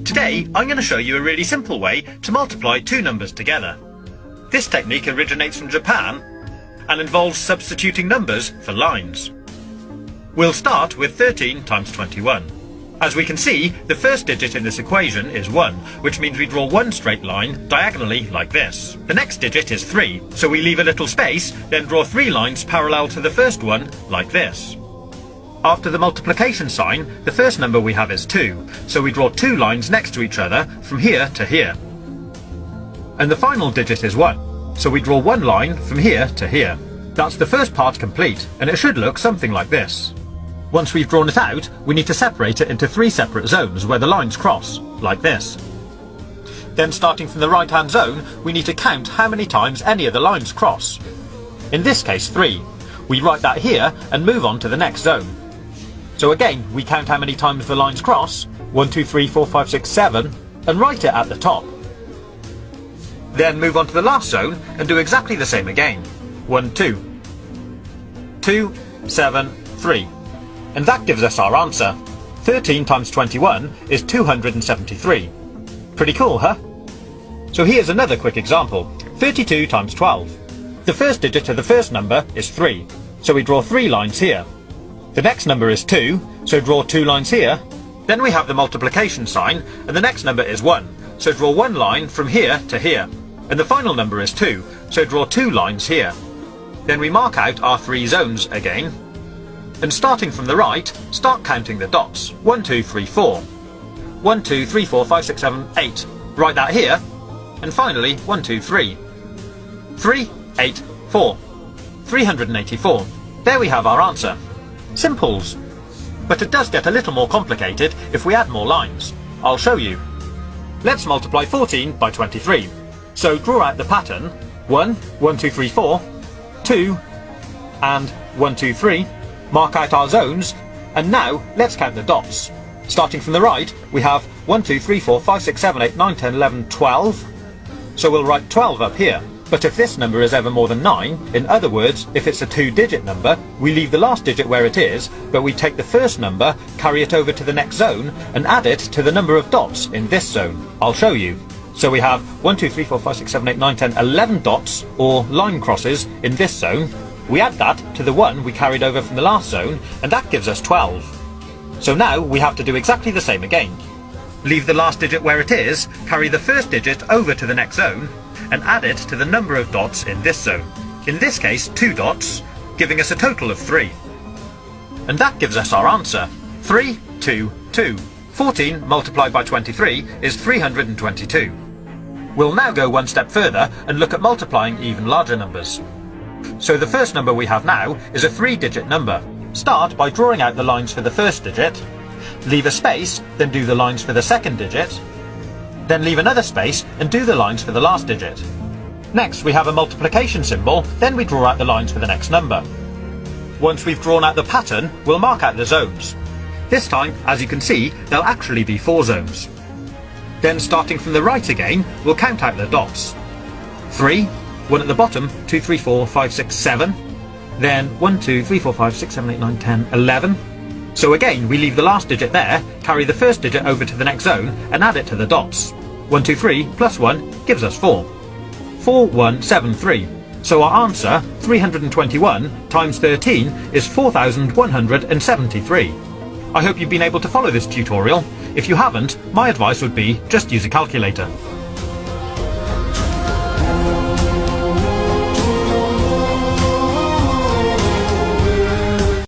Today, I'm going to show you a really simple way to multiply two numbers together. This technique originates from Japan and involves substituting numbers for lines. We'll start with 13 times 21. As we can see, the first digit in this equation is 1, which means we draw one straight line diagonally like this. The next digit is 3, so we leave a little space, then draw 3 lines parallel to the first one like this. After the multiplication sign, the first number we have is 2, so we draw 2 lines next to each other from here to here. And the final digit is 1, so we draw 1 line from here to here. That's the first part complete, and it should look something like this. Once we've drawn it out, we need to separate it into 3 separate zones where the lines cross, like this. Then starting from the right-hand zone, we need to count how many times any of the lines cross. In this case, 3. We write that here and move on to the next zone. So again, we count how many times the lines cross, 1, 2, 3, 4, 5, 6, 7, and write it at the top. Then move on to the last zone and do exactly the same again. 1, 2. 2, 7, 3. And that gives us our answer. 13 times 21 is 273. Pretty cool, huh? So here's another quick example. 32 times 12. The first digit of the first number is 3, so we draw 3 lines here. The next number is 2, so draw 2 lines here. Then we have the multiplication sign, and the next number is 1, so draw 1 line from here to here. And the final number is 2, so draw 2 lines here. Then we mark out our 3 zones again. And starting from the right, start counting the dots. 1, 2, 3, 4. 1, 2, 3, 4, 5, 6, 7, 8. Write that here. And finally, 1, 2, 3. 3, 8, 4. 384. There we have our answer. Simples. But it does get a little more complicated if we add more lines. I'll show you. Let's multiply 14 by 23. So draw out the pattern. 1, 1, 2, 3, 4. 2, and 1, 2, 3. Mark out our zones, and now let's count the dots. Starting from the right, we have 1, 2, 3, 4, 5, 6, 7, 8, 9, 10, 11, 12. So we'll write 12 up here. But if this number is ever more than 9, in other words, if it's a 2-digit number, we leave the last digit where it is, but we take the first number, carry it over to the next zone, and add it to the number of dots in this zone. I'll show you. So we have 1, 2, 3, 4, 5, 6, 7, 8, 9, 10, 11 dots, or line crosses, in this zone. We add that to the 1 we carried over from the last zone, and that gives us 12. So now we have to do exactly the same again. Leave the last digit where it is, carry the first digit over to the next zone, and add it to the number of dots in this zone. In this case, 2 dots, giving us a total of 3. And that gives us our answer. 3, 2, 2. 14 multiplied by 23 is 322. We'll now go one step further and look at multiplying even larger numbers. So the first number we have now is a 3-digit number. Start by drawing out the lines for the first digit, leave a space, then do the lines for the second digit, then leave another space and do the lines for the last digit. Next we have a multiplication symbol, then we draw out the lines for the next number. Once we've drawn out the pattern, we'll mark out the zones. This time, as you can see, there'll actually be 4 zones. Then starting from the right again, we'll count out the dots. 3, 1 at the bottom, 2, 3, 4, 5, 6, 7. Then 1, 2, 3, 4, 5, 6, 7, 8, 9, 10, 11. So again, we leave the last digit there, carry the first digit over to the next zone, and add it to the dots. 1, 2, 3 plus 1 gives us 4. 4, 1, 7, 3. So our answer, 321 times 13, is 4,173. I hope you've been able to follow this tutorial. If you haven't, my advice would be just use a calculator.